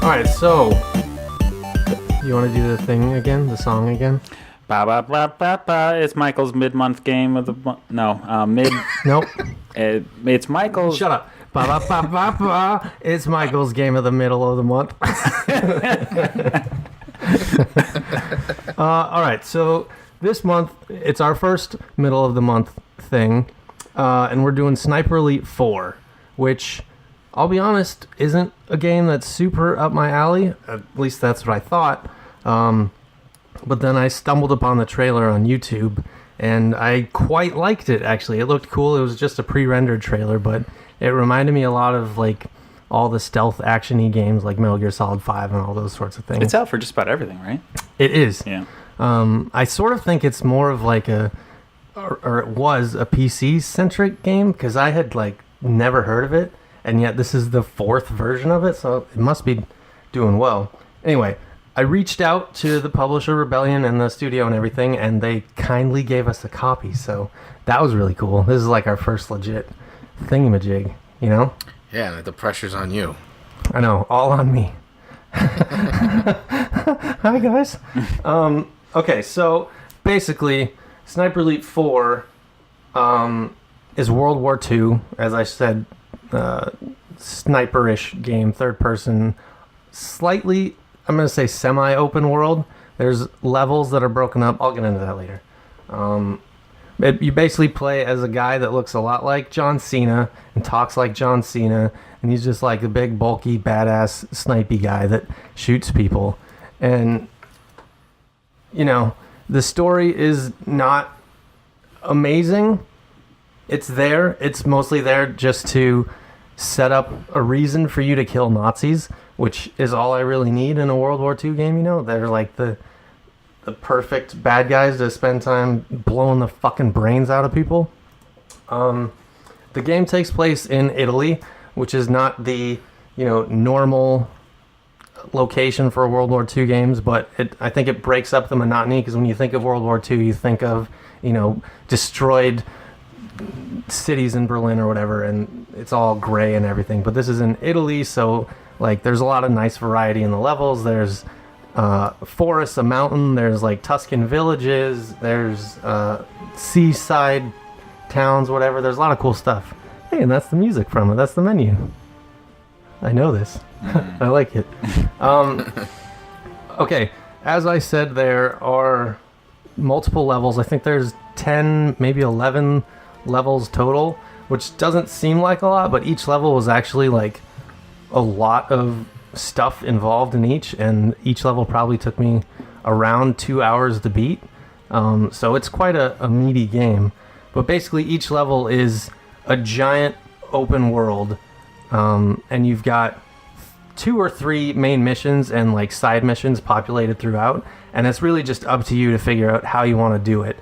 Alright, so you want to do the thing again? The song again? Ba ba ba ba ba. It's Michael's mid-month game of the month. No, mid. Nope. It's Michael's. Shut up. Ba ba ba ba ba. It's Michael's game of the middle of the month. Alright, so this month, it's our first middle of the month thing, and we're doing Sniper Elite 4, which, I'll be honest, isn't a game that's super up my alley. At least that's what I thought. But then I stumbled upon the trailer on YouTube, and I quite liked it, actually. It looked cool. It was just a pre-rendered trailer, but it reminded me a lot of, like, all the stealth action-y games like Metal Gear Solid 5 and all those sorts of things. It's out for just about everything, right? It is. Yeah. I sort of think it's more of like or it was a PC-centric game, because I had, like, never heard of it, and yet this is the fourth version of it, so it must be doing well. Anyway, I reached out to the publisher Rebellion and the studio and everything, and they kindly gave us a copy, so that was really cool. This is like our first legit thingamajig, you know? Yeah, the pressure's on you. I know, all on me. Hi, guys. Okay, so basically, Sniper Elite 4 is World War II, as I said, sniper-ish game, third-person, slightly, I'm going to say semi-open world. There's levels that are broken up. I'll get into that later. You basically play as a guy that looks a lot like John Cena and talks like John Cena, and he's just like a big, bulky, badass, snipey guy that shoots people. And, you know, the story is not amazing. It's there. It's mostly there just to set up a reason for you to kill Nazis, which is all I really need in a World War II game, you know? They're like the perfect bad guys to spend time blowing the fucking brains out of people. The game takes place in Italy, which is not the, you know, normal location for World War II games, but I think it breaks up the monotony, because when you think of World War II, you think of, you know, destroyed cities in Berlin or whatever, and it's all gray and everything. But this is in Italy, so like there's a lot of nice variety in the levels. There's forests, a mountain, there's like Tuscan villages, there's seaside towns, whatever. There's a lot of cool stuff. Hey, and that's the music from it. That's the menu. I know this. I like it. Okay, as I said, there are multiple levels. I think there's 10, maybe 11 levels total, which doesn't seem like a lot, but each level was actually like a lot of stuff involved in each, and each level probably took me around 2 hours to beat. So it's quite a meaty game. But basically each level is a giant open world, and you've got 2 or 3 main missions and like side missions populated throughout, and it's really just up to you to figure out how you want to do it.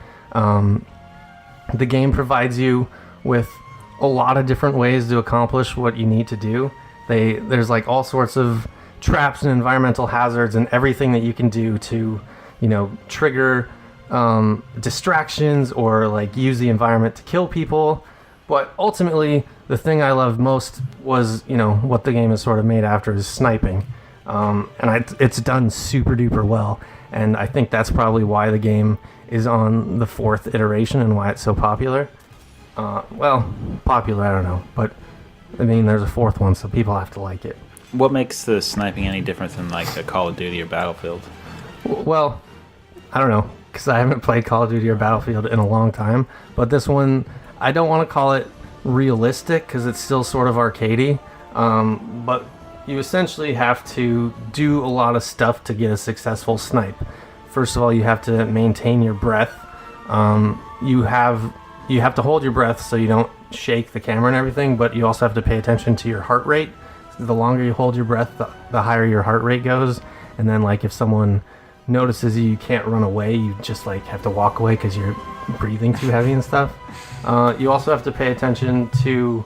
The game provides you with a lot of different ways to accomplish what you need to do. There's like all sorts of traps and environmental hazards and everything that you can do to, you know, trigger distractions or like use the environment to kill people. But ultimately, the thing I loved most was, you know, what the game is sort of made after is sniping. It's done super duper well. And I think that's probably why the game is on the 4th iteration and why it's so popular. Well, popular, I don't know. But, I mean, there's a 4th one, so people have to like it. What makes the sniping any different than like a Call of Duty or Battlefield? Well, I don't know, because I haven't played Call of Duty or Battlefield in a long time. But this one, I don't want to call it realistic, because it's still sort of arcadey. But you essentially have to do a lot of stuff to get a successful snipe. First of all, you have to maintain your breath. You have to hold your breath so you don't shake the camera and everything, but you also have to pay attention to your heart rate. The longer you hold your breath, the higher your heart rate goes. And then, like, if someone notices you can't run away, you just like have to walk away because you're breathing too heavy and stuff. You also have to pay attention to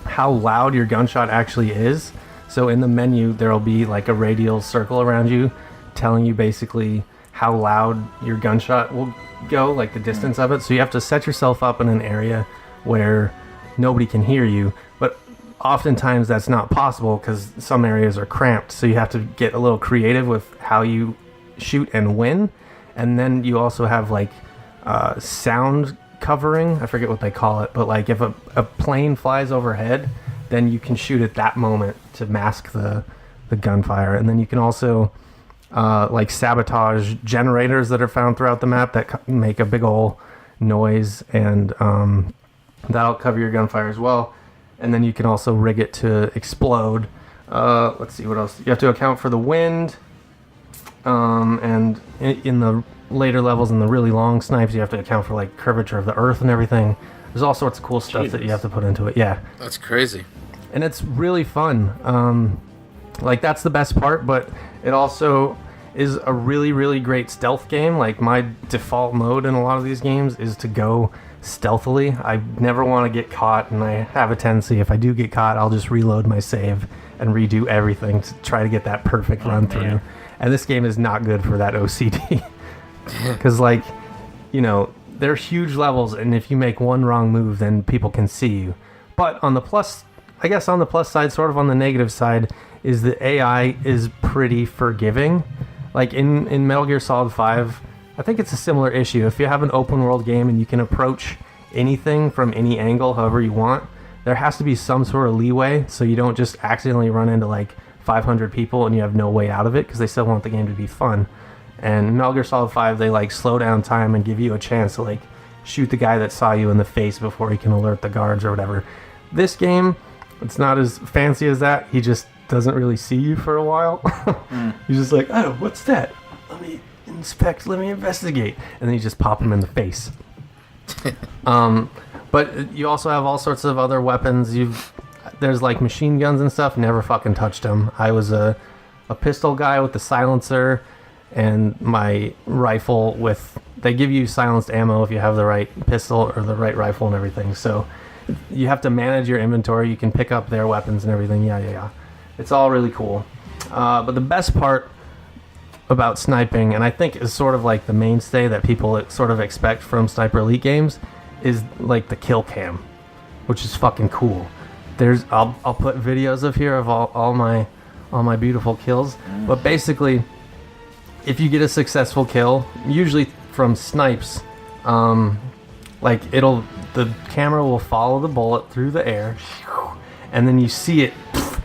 how loud your gunshot actually is. So in the menu, there'll be like a radial circle around you telling you basically how loud your gunshot will go, like the distance of it. So you have to set yourself up in an area where nobody can hear you. But oftentimes that's not possible because some areas are cramped, so you have to get a little creative with how you shoot and when. And then you also have like sound covering. I forget what they call it, but like if a plane flies overhead, then you can shoot at that moment to mask the gunfire. And then you can also like sabotage generators that are found throughout the map that make a big ol' noise, and that'll cover your gunfire as well. And then you can also rig it to explode. Let's see what else. You have to account for the wind, and in the later levels, in the really long snipes, you have to account for like curvature of the earth and everything. There's all sorts of cool stuff that you have to put into it. Yeah, That's crazy. and it's really fun. Like that's the best part, but it also is a really, really great stealth game. Like my default mode in a lot of these games is to go stealthily. I never want to get caught, and I have a tendency, if I do get caught, I'll just reload my save and redo everything to try to get that perfect run through. man. And this game is not good for that OCD. Because, like, you know, they're huge levels, and if you make one wrong move, then people can see you. But on the plus, I guess on the plus side, sort of on the negative side, is the AI is pretty forgiving. Like in Metal Gear Solid 5, I think it's a similar issue. If you have an open world game and you can approach anything from any angle however you want, there has to be some sort of leeway so you don't just accidentally run into like 500 people and you have no way out of it, because they still want the game to be fun. And in Metal Gear Solid 5, they like slow down time and give you a chance to like shoot the guy that saw you in the face before he can alert the guards or whatever. This game, it's not as fancy as that. He just doesn't really see you for a while. He's just like, oh, what's that? Let me inspect, let me investigate. And then you just pop him in the face. But you also have all sorts of other weapons. There's like machine guns and stuff. Never fucking touched them. I was a pistol guy with the silencer, and my rifle with, they give you silenced ammo if you have the right pistol or the right rifle and everything. So you have to manage your inventory. You can pick up their weapons and everything. Yeah. It's all really cool. But the best part about sniping, and I think is sort of like the mainstay that people sort of expect from Sniper Elite games, is like the kill cam, which is fucking cool. I'll put videos of here of all my beautiful kills. But basically, if you get a successful kill, usually from snipes, like the camera will follow the bullet through the air, and then you see it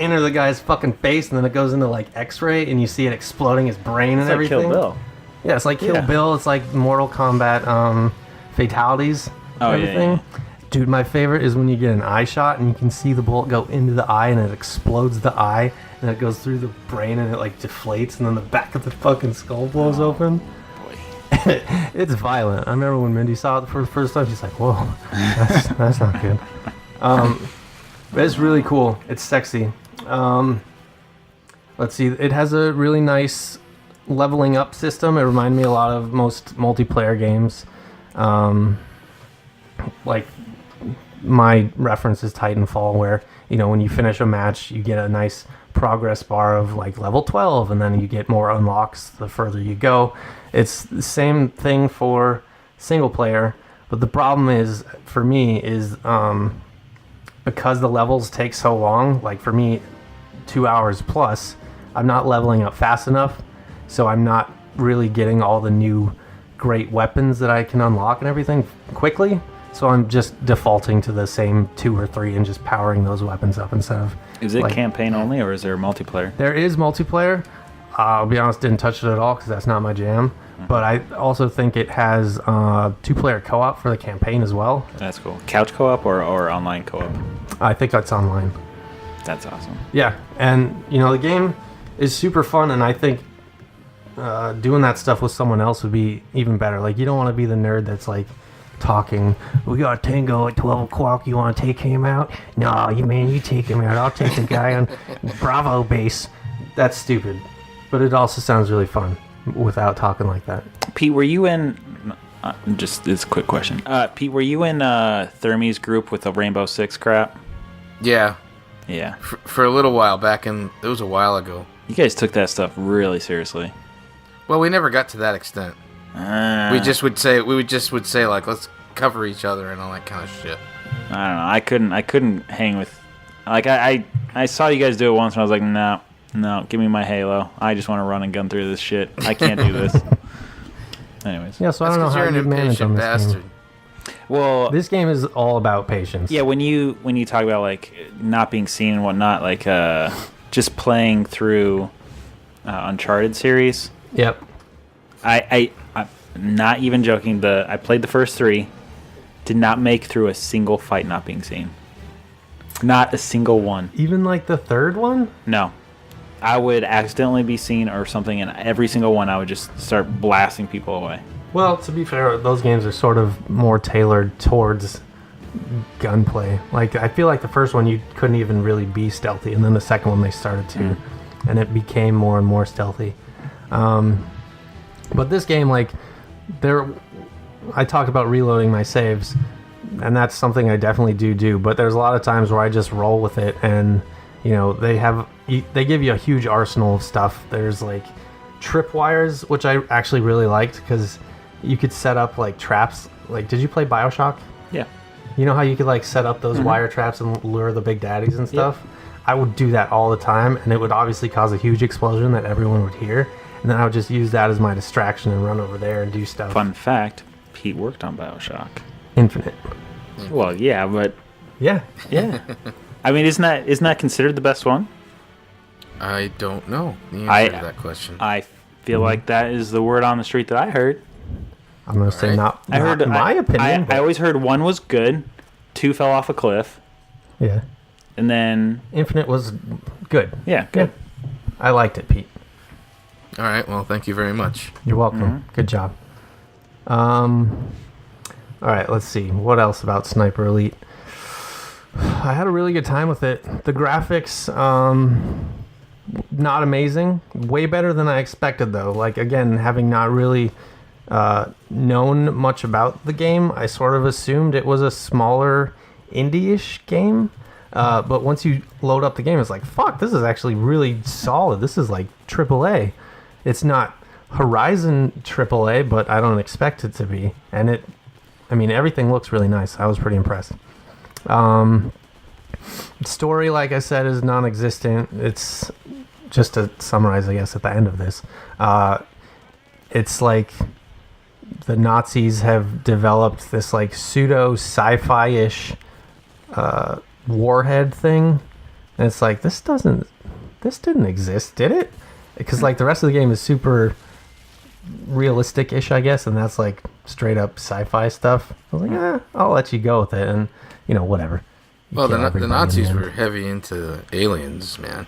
enter the guy's fucking face, and then it goes into like X-ray, and you see it exploding his brain and everything. Kill Bill. Yeah, it's like Kill Bill. It's like Mortal Kombat fatalities. Everything. Yeah. Dude, my favorite is when you get an eye shot and you can see the bullet go into the eye and it explodes the eye and it goes through the brain and it like deflates and then the back of the fucking skull blows open. Boy. It's violent. I remember when Mindy saw it for the first time, she's like, whoa, that's not good. But it's really cool. It's sexy. Let's see. It has a really nice leveling up system. It reminded me a lot of most multiplayer games. Like my reference is Titanfall, where, you know, when you finish a match, you get a nice progress bar of like level 12, and then you get more unlocks the further you go. It's the same thing for single player, but the problem is, for me, is because the levels take so long, like for me, 2 hours plus, I'm not leveling up fast enough, so I'm not really getting all the new great weapons that I can unlock and everything quickly. So I'm just defaulting to the same 2 or 3 and just powering those weapons up instead of... Is it like, campaign only, or is there multiplayer? There is multiplayer. I'll be honest, didn't touch it at all because that's not my jam. But I also think it has 2-player co-op for the campaign as well. That's cool. Couch co-op or online co-op? I think that's online. That's awesome. Yeah, and you know, the game is super fun, and I think doing that stuff with someone else would be even better. Like, you don't want to be the nerd that's like talking, we got a tango at 12 o'clock, you want to take him out? No, you take him out. I'll take the guy on Bravo base. That's stupid. But it also sounds really fun without talking like that. Pete, were you in... just this quick question. Pete, were you in Thermie's group with the Rainbow Six crap? Yeah. Yeah. For a little while back in... It was a while ago. You guys took that stuff really seriously. Well, we never got to that extent. We just would say like, let's cover each other and all that kind of shit. I don't know. I couldn't hang with. Like I saw you guys do it once, and I was like, no, give me my Halo. I just want to run and gun through this shit. I can't do this. Anyways. Yeah, so I don't know That's 'cause how you're you an manage on impatient this bastard. game. Well, This game is all about patience. yeah, when you talk about like not being seen and whatnot, like just playing through Uncharted series. Yep. I'm not even joking. I played the first 3, did not make through a single fight not being seen. Not a single one. Even like the third one? No. I would accidentally be seen or something, and every single one I would just start blasting people away. Well, to be fair, those games are sort of more tailored towards gunplay. Like, I feel like the first one you couldn't even really be stealthy, and then the second one they started to, and it became more and more stealthy. But this game, like, I talked about reloading my saves, and that's something I definitely do. But there's a lot of times where I just roll with it, and you know they give you a huge arsenal of stuff. There's like tripwires, which I actually really liked because you could set up like traps. Like, did you play BioShock? Yeah. You know how you could like set up those wire traps and lure the big daddies and stuff? I would do that all the time, and it would obviously cause a huge explosion that everyone would hear. And then I would just use that as my distraction and run over there and do stuff. Fun fact, Pete worked on BioShock. Infinite. Well, yeah, but Yeah. yeah. I mean, isn't that considered the best one? I don't know the answer to that question. I feel like that is the word on the street that I heard. I'm going to say Alright. not I heard in my opinion. I always heard 1 was good, 2 fell off a cliff, yeah. and then Infinite was good. yeah, good. I liked it, Pete. All right. Well, thank you very much. You're welcome. Good job. All right, let's see. What else about Sniper Elite? I had a really good time with it. The graphics, not amazing. Way better than I expected, though. Like, again, having not really known much about the game, I sort of assumed it was a smaller indie-ish game. But once you load up the game, it's like, fuck, this is actually really solid. This is like AAA. It's not Horizon AAA, but I don't expect it to be. And everything looks really nice. I was pretty impressed. Story, like I said, is non-existent. It's just to summarize, I guess, at the end of this. It's like the Nazis have developed this like pseudo sci-fi-ish warhead thing, and it's like this didn't exist, did it? Because like the rest of the game is super realistic-ish, I guess, and that's like straight up sci-fi stuff. I was like, I'll let you go with it, and whatever. You Well, kill the everybody in Nazis the end. were heavy into aliens, man.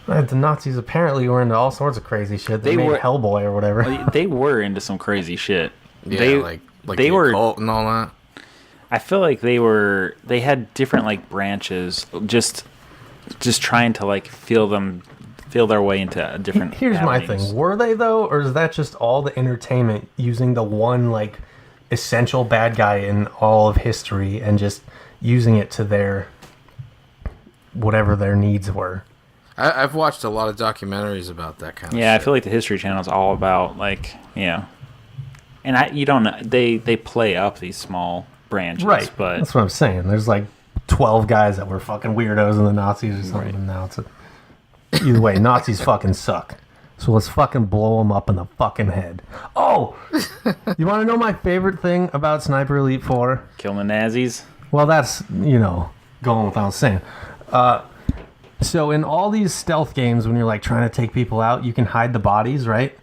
The Nazis apparently were into all sorts of crazy shit. They made were- Hellboy or whatever. They were into some crazy shit. Yeah, they like they the were. occult and all that. I feel like they had different like branches, just trying to like feel their way into a different. Here's my avenues. thing. Were they, though, or is that just all the entertainment using the one, like, essential bad guy in all of history and just using it to their whatever their needs were? I've watched a lot of documentaries about that kind of Yeah, I shit. feel like the History Channel is all about like and you don't know they play up these small branches, Right. But That's what I'm saying. There's, like, 12 guys that were fucking weirdos in the Nazis or something. Right. And now it's either way, Nazis fucking suck. So let's fucking blow them up in the fucking head. Oh! You want to know my favorite thing about Sniper Elite 4? killing the Nazis. Well, that's, going without saying. So in all these stealth games, when you're like trying to take people out, you can hide the bodies, right?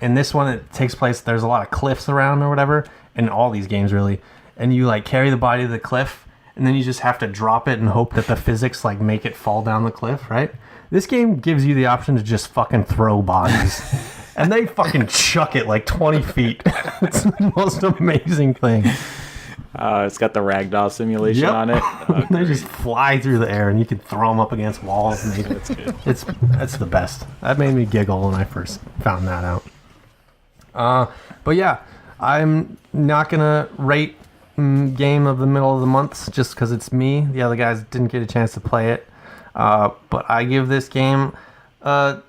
In this one, it takes place, there's a lot of cliffs around or whatever, in all these games, really. And you like carry the body to the cliff, and then you just have to drop it and hope that the physics like make it fall down the cliff, right? This game gives you the option to just fucking throw bodies. And they fucking chuck it like 20 feet. It's the most amazing thing. It's got the ragdoll simulation on it. Oh, They just fly through the air, and you can throw them up against walls. And That's good. it's the best. That made me giggle when I first found that out. But yeah, I'm not gonna rate game of the middle of the month just because it's me. The other guys didn't get a chance to play it. But I give this game a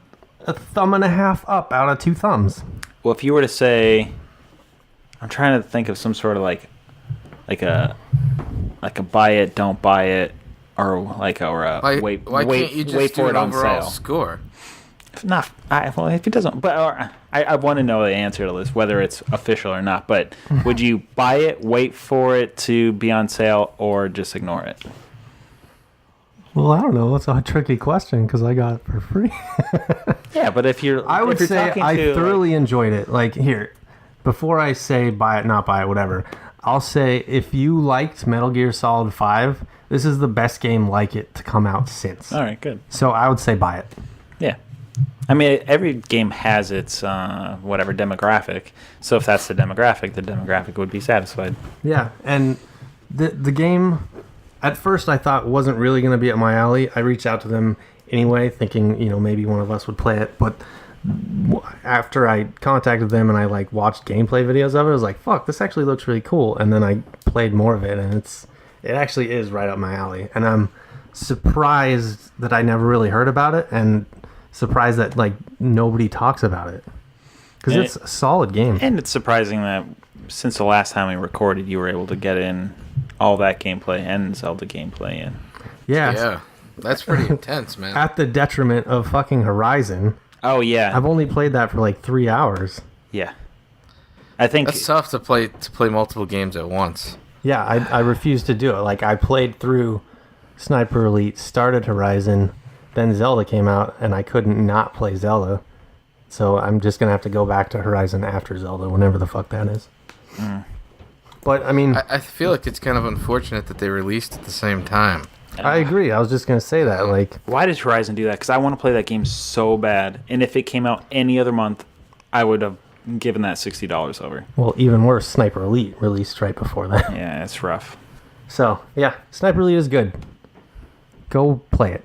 1.5 up out of 2 thumbs. Well, if you were to say, I'm trying to think of some sort of like a buy it, don't buy it, or like wait can't you just wait do for an it on overall sale. score? Well, if it doesn't, but I want to know the answer to this, whether it's official or not. But would you buy it, wait for it to be on sale, or just ignore it? Well, I don't know. That's a tricky question because I got it for free. Yeah, but if you're, I would if you're say talking I to, thoroughly enjoyed it. Like, here, before I say buy it, not buy it, whatever, I'll say if you liked Metal Gear Solid 5, this is the best game like it to come out since. All right, good. So I would say buy it. Yeah. I mean, every game has its whatever demographic. So if that's the demographic would be satisfied. Yeah, and the game, at first I thought wasn't really going to be up my alley. I reached out to them anyway, thinking, maybe one of us would play it. But after I contacted them and I watched gameplay videos of it, I was like, fuck, this actually looks really cool. And then I played more of it, and it actually is right up my alley. And I'm surprised that I never really heard about it, and surprised that nobody talks about it, because it's a solid game. And it's surprising that since the last time we recorded, you were able to get in all that gameplay and Zelda gameplay in. Yeah, that's pretty intense, man. At the detriment of fucking Horizon. Oh yeah, I've only played that for 3 hours. yeah. I think That's tough to play multiple games at once. Yeah, I refuse to do it. I played through Sniper Elite, started Horizon, then Zelda came out, and I couldn't not play Zelda. So I'm just going to have to go back to Horizon after Zelda, whenever the fuck that is. But, I mean... I feel like it's kind of unfortunate that they released at the same time. I agree. I was just going to say that. Why did Horizon do that? Because I want to play that game so bad. And if it came out any other month, I would have given that $60 over. Well, even worse, Sniper Elite released right before that. Yeah, it's rough. So, yeah, Sniper Elite is good. Go play it.